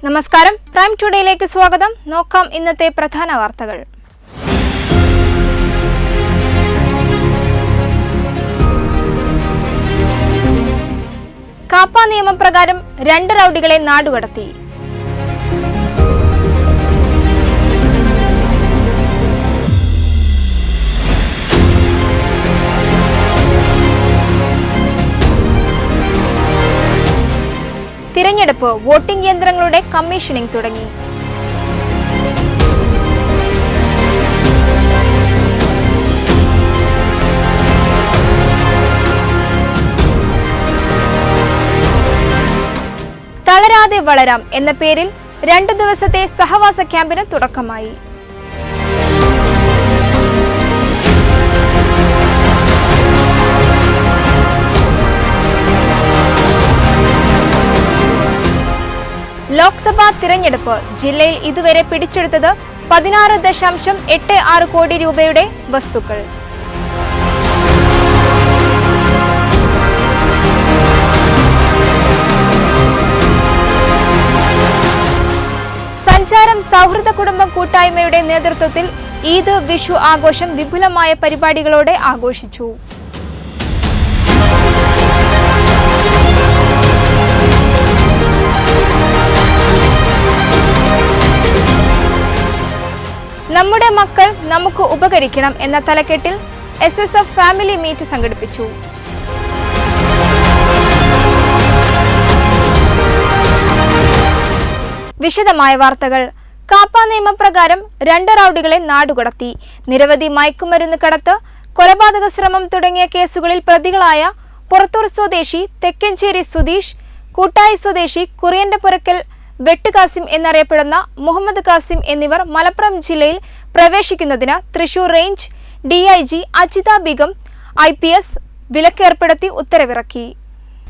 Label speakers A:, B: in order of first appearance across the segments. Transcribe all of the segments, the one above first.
A: നമസ്കാരം, പ്രൈം ടുഡേയിലേക്ക് സ്വാഗതം. നോക്കാം ഇന്നത്തെ പ്രധാന വാർത്തകൾ. കാപ്പ നിയമപ്രകാരം 2 റൌഡികളെ നാടുകടത്തി. തിരഞ്ഞെടുപ്പ് വോട്ടിംഗ് യന്ത്രങ്ങളുടെ കമ്മീഷനിംഗ് തുടങ്ങി. തളരാതെ വളരാം എന്ന പേരിൽ 2 ദിവസത്തെ സഹവാസ ക്യാമ്പിന് തുടക്കമായി. ലോക്സഭാ തിരഞ്ഞെടുപ്പ് ജില്ലയിൽ ഇതുവരെ പിടിച്ചെടുത്തത് 16.86 കോടി രൂപയുടെ വസ്തുക്കൾ. സഞ്ചാരം സൗഹൃദ കുടുംബം കൂട്ടായ്മയുടെ നേതൃത്വത്തിൽ ഈദ് വിഷു ആഘോഷം വിപുലമായ പരിപാടികളോടെ ആഘോഷിച്ചു. നമ്മുടെ മക്കൾ നമുക്ക് ഉപകരിക്കണം എന്ന തലക്കെട്ടിൽ SSF ഫാമിലി മീറ്റ് സംഘടിപ്പിച്ചു. വിശദമായ വാർത്തകൾ. കാപ്പ നിയമപ്രകാരം 2 റൌഡികളെ നാടുകടത്തി. നിരവധി മയക്കുമരുന്ന് കടത്ത്, കൊലപാതക ശ്രമം തുടങ്ങിയ കേസുകളിൽ പ്രതികളായ പുറത്തൂർ സ്വദേശി തെക്കഞ്ചേരി സുധീഷ്, കൂട്ടായി സ്വദേശി കുറിയന്റെപുരക്കൽ വെട്ട് കാസിം എന്നറിയപ്പെടുന്ന മുഹമ്മദ് കാസിം എന്നിവർ മലപ്പുറം ജില്ലയിൽ പ്രവേശിക്കുന്നതിന് Thrissur range DIG Ajitha Begum IPS വിലക്കേർപ്പെടുത്തി ഉത്തരവിറക്കി.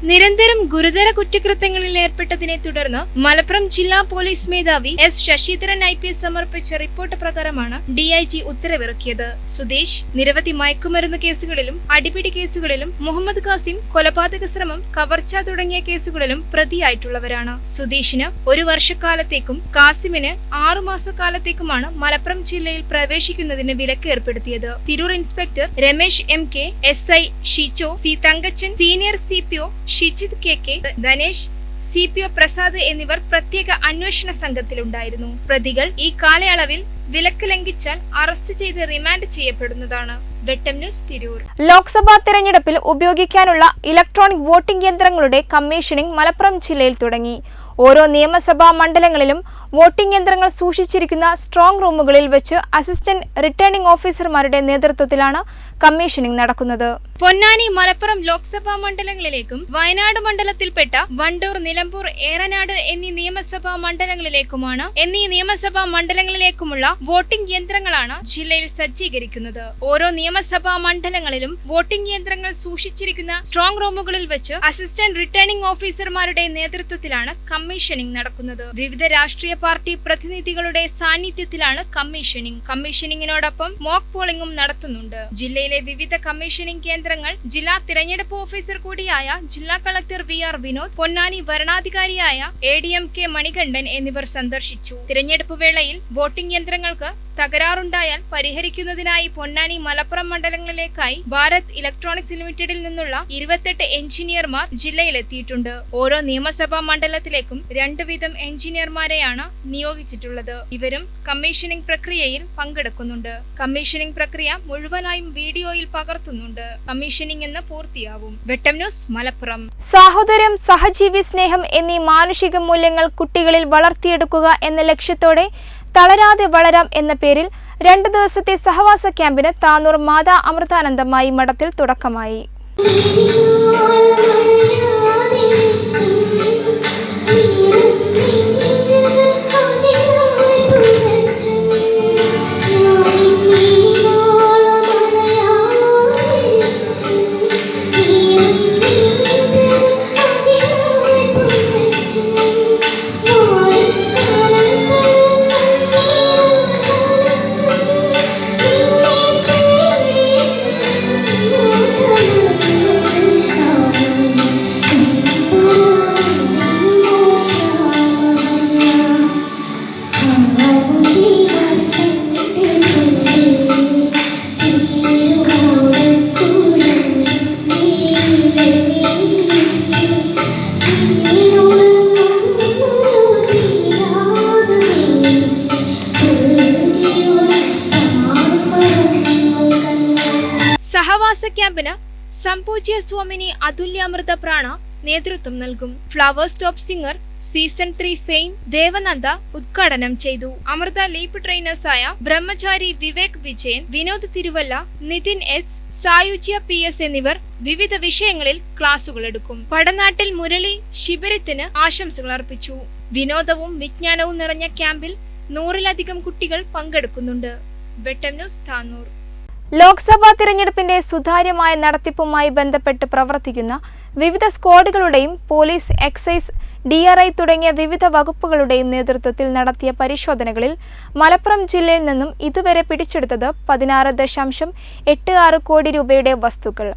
A: നിരന്തരം ഗുരുതര കുറ്റകൃത്യങ്ങളിൽ ഏർപ്പെട്ടതിനെ തുടർന്ന് മലപ്പുറം ജില്ലാ പോലീസ് മേധാവി S ശശിധരൻ IPS സമർപ്പിച്ച റിപ്പോർട്ട് പ്രകാരമാണ് DIG ഉത്തരവിറക്കിയത്. സുധീഷ് നിരവധി മയക്കുമരുന്ന് കേസുകളിലും അടിപിടി കേസുകളിലും, മുഹമ്മദ് കാസിം കൊലപാതക ശ്രമം, കവർച്ച തുടങ്ങിയ കേസുകളിലും പ്രതിയായിട്ടുള്ളവരാണ്. സുധീഷിന് 1 വർഷക്കാലത്തേക്കും കാസിമിന് 6 മാസക്കാലത്തേക്കുമാണ് മലപ്പുറം ജില്ലയിൽ പ്രവേശിക്കുന്നതിന് വിലക്ക് ഏർപ്പെടുത്തിയത്. Tirur inspector Ramesh MK, SI ഷിച്ചോ C Thankachan, senior CPO Shijith KK, Dhanesh, CPO Prasad എന്നിവർ പ്രത്യേക അന്വേഷണ സംഘത്തിലുണ്ടായിരുന്നു. പ്രതികൾ ഈ കാലയളവിൽ വിലക്ക് ലംഘിച്ചാൽ അറസ്റ്റ് ചെയ്ത് റിമാൻഡ് ചെയ്യപ്പെടുന്നതാണ്. വെട്ടം ന്യൂസ്, തിരൂർ. ലോക്സഭാ തെരഞ്ഞെടുപ്പിൽ ഉപയോഗിക്കാനുള്ള ഇലക്ട്രോണിക് വോട്ടിംഗ് യന്ത്രങ്ങളുടെ കമ്മീഷനിംഗ് മലപ്പുറം ജില്ലയിൽ തുടങ്ങി. ഓരോ നിയമസഭാ മണ്ഡലങ്ങളിലും വോട്ടിംഗ് യന്ത്രങ്ങൾ സൂക്ഷിച്ചിരിക്കുന്ന സ്ട്രോങ് റൂമുകളിൽ വെച്ച് അസിസ്റ്റന്റ് റിട്ടേണിംഗ് ഓഫീസർമാരുടെ നേതൃത്വത്തിലാണ് കമ്മീഷനിംഗ് നടക്കുന്നത്. പൊന്നാനി, മലപ്പുറം ലോക്സഭാ മണ്ഡലങ്ങളിലേക്കും വയനാട് മണ്ഡലത്തിൽപ്പെട്ട വണ്ടൂർ, നിലമ്പൂർ, ഏറനാട് എന്നീ നിയമസഭാ മണ്ഡലങ്ങളിലേക്കുമുള്ള വോട്ടിംഗ് യന്ത്രങ്ങളാണ് ജില്ലയിൽ സജ്ജീകരിക്കുന്നത്. ഓരോ നിയമസഭാ മണ്ഡലങ്ങളിലും വോട്ടിംഗ് യന്ത്രങ്ങൾ സൂക്ഷിച്ചിരിക്കുന്ന സ്ട്രോങ് റൂമുകളിൽ വെച്ച് അസിസ്റ്റന്റ് റിട്ടേണിംഗ് ഓഫീസർമാരുടെ നേതൃത്വത്തിലാണ് കമ്മീഷനിംഗ് നടക്കുന്നത്. വിവിധ രാഷ്ട്രീയ പാർട്ടി പ്രതിനിധികളുടെ സാന്നിധ്യത്തിലാണ് കമ്മീഷനിങ്ങിനോടൊപ്പം മോക്ക് പോളിംഗും നടത്തുന്നുണ്ട്. ജില്ലയിലെ വിവിധ കമ്മീഷനിംഗ് കേന്ദ്രങ്ങൾ ജില്ലാ തിരഞ്ഞെടുപ്പ് ഓഫീസർ കൂടിയായ ജില്ലാ കളക്ടർ VR വിനോദ്, പൊന്നാനി വരണാധികാരിയായ ADM K മണികണ്ഠൻ എന്നിവർ സന്ദർശിച്ചു. തിരഞ്ഞെടുപ്പ് വേളയിൽ വോട്ടിംഗ് യന്ത്രങ്ങൾക്ക് തകരാറുണ്ടായാൽ പരിഹരിക്കുന്നതിനായി പൊന്നാനി, മലപ്പുറം മണ്ഡലങ്ങളിലേക്കായി ഭാരത് ഇലക്ട്രോണിക്സ് ലിമിറ്റഡിൽ നിന്നുള്ള 28 എഞ്ചിനീയർമാർ ജില്ലയിലെത്തിയിട്ടുണ്ട്. ഓരോ നിയമസഭാ മണ്ഡലത്തിലേക്കും 2 വീതം എഞ്ചിനീയർമാരെയാണ് നിയോഗിച്ചിട്ടുള്ളത്. ഇവരും കമ്മീഷനിംഗ് പ്രക്രിയയിൽ പങ്കെടുക്കുന്നുണ്ട്. കമ്മീഷനിംഗ് പ്രക്രിയ മുഴുവനായും വീഡിയോയിൽ പകർത്തുന്നുണ്ട്. കമ്മീഷനിംഗ് എന്ന് പൂർത്തിയാവും. വെട്ടം ന്യൂസ്, മലപ്പുറം. സാഹോദര്യം, സഹജീവി സ്നേഹം എന്നീ മാനുഷിക മൂല്യങ്ങൾ കുട്ടികളിൽ വളർത്തിയെടുക്കുക എന്ന ലക്ഷ്യത്തോടെ തളരാതെ വളരാം എന്ന പേരിൽ 2 ദിവസത്തെ സഹവാസ ക്യാമ്പിന് താനൂർ മാതാ അമൃതാനന്ദമായി മഠത്തിൽ തുടക്കമായി. സഹവാസ ക്യാമ്പിന് സംപൂജ്യ സ്വാമിനി അതുല്യാമൃത പ്രാണ നേതൃത്വം നൽകും. Flowers top singer season 3 fame Devananda ഉദ്ഘാടനം ചെയ്തു. അമൃത ലീപ് ട്രെയിനേഴ്സായ ബ്രഹ്മചാരി വിവേക് വിജയൻ, വിനോദ് തിരുവല്ല, നിതിൻ എസ്, സായുജ്യ PS എന്നിവർ വിവിധ വിഷയങ്ങളിൽ ക്ലാസുകൾ എടുക്കും. പടനാട്ടിൽ മുരളി ശിബിരത്തിന് ആശംസകൾ അർപ്പിച്ചു. വിനോദവും വിജ്ഞാനവും നിറഞ്ഞ ക്യാമ്പിൽ 100-ലധികം കുട്ടികൾ പങ്കെടുക്കുന്നുണ്ട്. വെട്ടം ന്യൂസ് താനൂർ. ലോക്സഭാ തിരഞ്ഞെടുപ്പിന്റെ സുതാര്യമായ നടത്തിപ്പുമായി ബന്ധപ്പെട്ട് പ്രവർത്തിക്കുന്ന വിവിധ സ്ക്വാഡുകളുടെയും പോലീസ്, എക്സൈസ്, DRI തുടങ്ങിയ വിവിധ വകുപ്പുകളുടെയും നേതൃത്വത്തിൽ നടത്തിയ പരിശോധനകളിൽ മലപ്പുറം ജില്ലയിൽ നിന്നും ഇതുവരെ പിടിച്ചെടുത്തത് 16.86 കോടി രൂപയുടെ വസ്തുക്കൾ.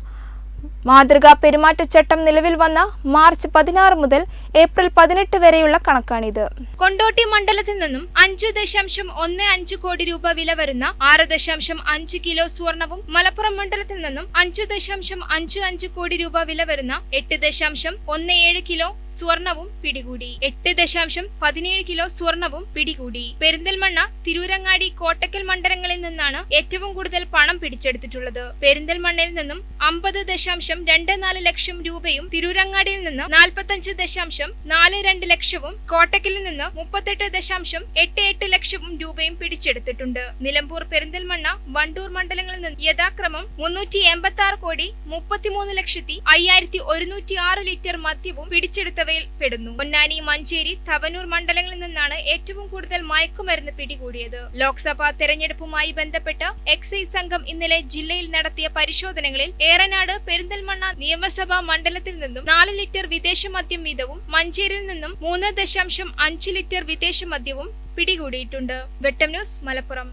A: മാതൃകാ പെരുമാറ്റച്ചട്ടം നിലവിൽ വന്ന മാർച്ച് 16 മുതൽ ഏപ്രിൽ 18 വരെയുള്ള കണക്കാണിത്. കൊണ്ടോട്ടി മണ്ഡലത്തിൽ നിന്നും 5.15 കോടി രൂപ വില വരുന്ന 6.5 കിലോ സ്വർണവും, മലപ്പുറം മണ്ഡലത്തിൽ നിന്നും 5.55 കോടി രൂപ വില വരുന്ന 8.17 കിലോ സ്വർണവും പിടികൂടി. 8.17 കിലോ സ്വർണവും പിടികൂടി. പെരിന്തൽമണ്ണ, തിരൂരങ്ങാടി, കോട്ടക്കൽ മണ്ഡലങ്ങളിൽ നിന്നാണ് ഏറ്റവും കൂടുതൽ പണം പിടിച്ചെടുത്തിട്ടുള്ളത്. പെരിന്തൽമണ്ണയിൽ നിന്നും 50.24 ലക്ഷം രൂപയും, തിരൂരങ്ങാടിയിൽ നിന്ന് 45.42 ലക്ഷവും, കോട്ടക്കലിൽ നിന്ന് 38.88 ലക്ഷവും രൂപയും പിടിച്ചെടുത്തിട്ടുണ്ട്. നിലമ്പൂർ, പെരിന്തൽമണ്ണ, വണ്ടൂർ മണ്ഡലങ്ങളിൽ നിന്ന് യഥാക്രമം 386 കോടി 33,05,106 ലിറ്റർ മദ്യവും പിടിച്ചെടുത്തവയിൽ പെടുന്നു. പൊന്നാനി, മഞ്ചേരി, തവനൂർ മണ്ഡലങ്ങളിൽ നിന്നാണ് ഏറ്റവും കൂടുതൽ മയക്കുമരുന്ന് പിടികൂടിയത്. ലോക്സഭാ തെരഞ്ഞെടുപ്പുമായി ബന്ധപ്പെട്ട് എക്സൈസ് സംഘം ഇന്നലെ ജില്ലയിൽ നടത്തിയ പരിശോധനകളിൽ ഏറനാട്, പെരിന്തൽമണ്ണ നിയമസഭാ മണ്ഡലത്തിൽ നിന്നും 4 ലിറ്റർ വിദേശ മദ്യം വീതവും, മഞ്ചേരിയിൽ നിന്നും 3.5 ലിറ്റർ വിദേശ മദ്യവും പിടികൂടിയിട്ടുണ്ട്. വെട്ടം ന്യൂസ്, മലപ്പുറം.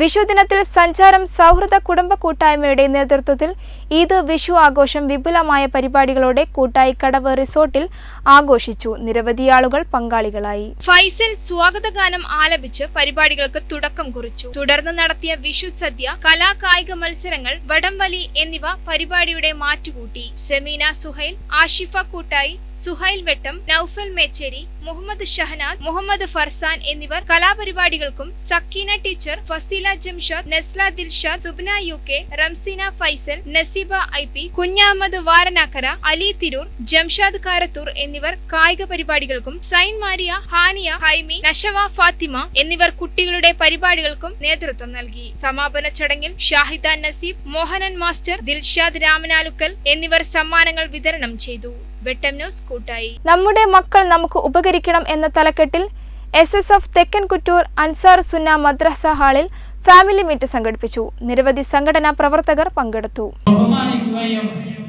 A: വിഷുദിനത്തിൽ സഞ്ചാരം സൗഹൃദ കുടുംബ കൂട്ടായ്മയുടെ നേതൃത്വത്തിൽ ഈദ് വിഷു ആഘോഷം വിപുലമായ പരിപാടികളോടെ കൂട്ടായിക്കടവ് റിസോർട്ടിൽ ആഘോഷിച്ചു. നിരവധി ആളുകൾ പങ്കാളികളായി. ഫൈസൽ സ്വാഗതഗാനം ആലപിച്ച് പരിപാടികൾക്ക് തുടക്കം കുറിച്ചു. തുടർന്ന് നടത്തിയ വിഷു സദ്യ, കലാ കായിക മത്സരങ്ങൾ, വടംവലി എന്നിവ പരിപാടിയുടെ മാറ്റുകൂട്ടി. സെമീന സുഹൈൽ, ആഷിഫ കൂട്ടായി, സുഹൈൽ വെട്ടം, നൌഫൽ മേച്ചേരി, മുഹമ്മദ് ഷഹനാദ്, മുഹമ്മദ് ഫർസാൻ എന്നിവർ കലാപരിപാടികൾക്കും, Sakeena teacher, Fasila Jamshad, Nesla Dilshad, Subna UK, Ramseena Faisal, Naseeba IP, Kunhahammed Varanakkara, Ali Tirur, Jamshad Karathur എന്നിവർ കായിക പരിപാടികൾക്കും, സൈൻ മാരിയ, ഹാനിയ, ഹൈമി, നഷവ ഫാത്തിമ എന്നിവർ കുട്ടികളുടെ പരിപാടികൾക്കും നേതൃത്വം നൽകി. സമാപന ചടങ്ങിൽ ഷാഹിദ നസീബ്, മോഹനൻ മാസ്റ്റർ, ദിൽഷാദ് രാമനാലുക്കൽ എന്നിവർ സമ്മാനങ്ങൾ വിതരണം ചെയ്തു. വെട്ടം ന്യൂസ് കൂട്ടായി. നമ്മുടെ മക്കൾ നമുക്ക് ഉപകരിക്കണം എന്ന തലക്കെട്ടിൽ SSF തെക്കൻ കുറ്റൂർ അൻസാർ സുന്ന മദ്രസ ഹാളിൽ ഫാമിലി മീറ്റ് സംഘടിപ്പിച്ചു. നിരവധി സംഘടനാ പ്രവർത്തകർ പങ്കെടുത്തു.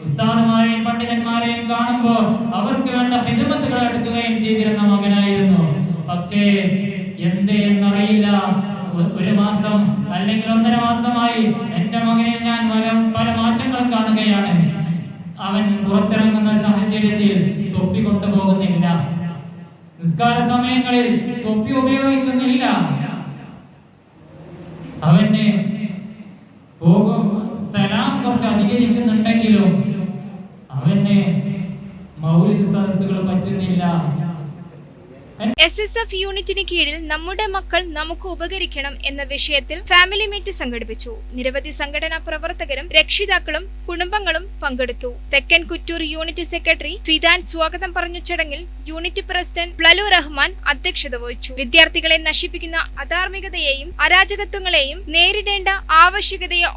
B: ഉസ്താദുമാരെയും പണ്ഡിതന്മാരെയും കാണുമ്പോൾ അവർക്ക് വേണ്ട ഹിദ്മത്തുകൾ എടുക്കുകയും ചെയ്തിരുന്ന മകനായിരുന്നു. പക്ഷേ എന്നറിയില്ല, ഒരു മാസം അല്ലെങ്കിൽ 1.5 മാസമായി എന്റെ മകനിൽ ഞാൻ പല മാറ്റങ്ങളും കാണുകയാണ്. അവൻ പുറത്തിറങ്ങുന്ന സാഹചര്യത്തിൽ തൊപ്പി കൊണ്ടുപോകുന്നില്ല, നിസ്കാര സമയങ്ങളിൽ തൊപ്പി ഉപയോഗിക്കുന്നില്ല. അവന് സലാം കുറച്ച് അധികരിക്കുന്നുണ്ടെങ്കിലും അവന് മൗലിക സദസ്സുകൾ പറ്റുന്നില്ല.
A: SSF യൂണിറ്റിന് കീഴിൽ നമ്മുടെ മക്കൾ നമുക്ക് ഉപകരിക്കണം എന്ന വിഷയത്തിൽ ഫാമിലി മീറ്റ് സംഘടിപ്പിച്ചു. നിരവധി സംഘടനാ പ്രവർത്തകരും രക്ഷിതാക്കളും കുടുംബങ്ങളും പങ്കെടുത്തു. തെക്കൻ കുറ്റൂർ യൂണിറ്റ് സെക്രട്ടറി ഫിദാൻ സ്വാഗതം പറഞ്ഞ ചടങ്ങിൽ യൂണിറ്റ് പ്രസിഡന്റ് പ്ലലു റഹ്മാൻ അധ്യക്ഷത വഹിച്ചു. വിദ്യാർത്ഥികളെ നശിപ്പിക്കുന്ന അധാർമികതയെയും അരാജകത്വങ്ങളെയും നേരിടേണ്ട ആവശ്യകതയെ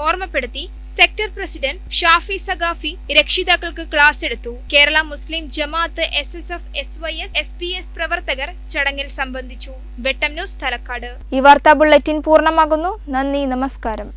A: ഓർമ്മപ്പെടുത്തി സെക്ടർ പ്രസിഡന്റ് ഷാഫി സഖാഫി രക്ഷിതാക്കൾക്ക് ക്ലാസ് എടുത്തു. കേരള മുസ്ലിം ജമാഅത്ത്, SSF, SYS, SPS പ്രവർത്തകർ ചടങ്ങിൽ സംബന്ധിച്ചു. വെട്ടം ന്യൂസ്, തലക്കാട്. ഈ വാർത്താ ബുള്ളറ്റിൻ പൂർണ്ണമാകുന്നു. നന്ദി, നമസ്കാരം.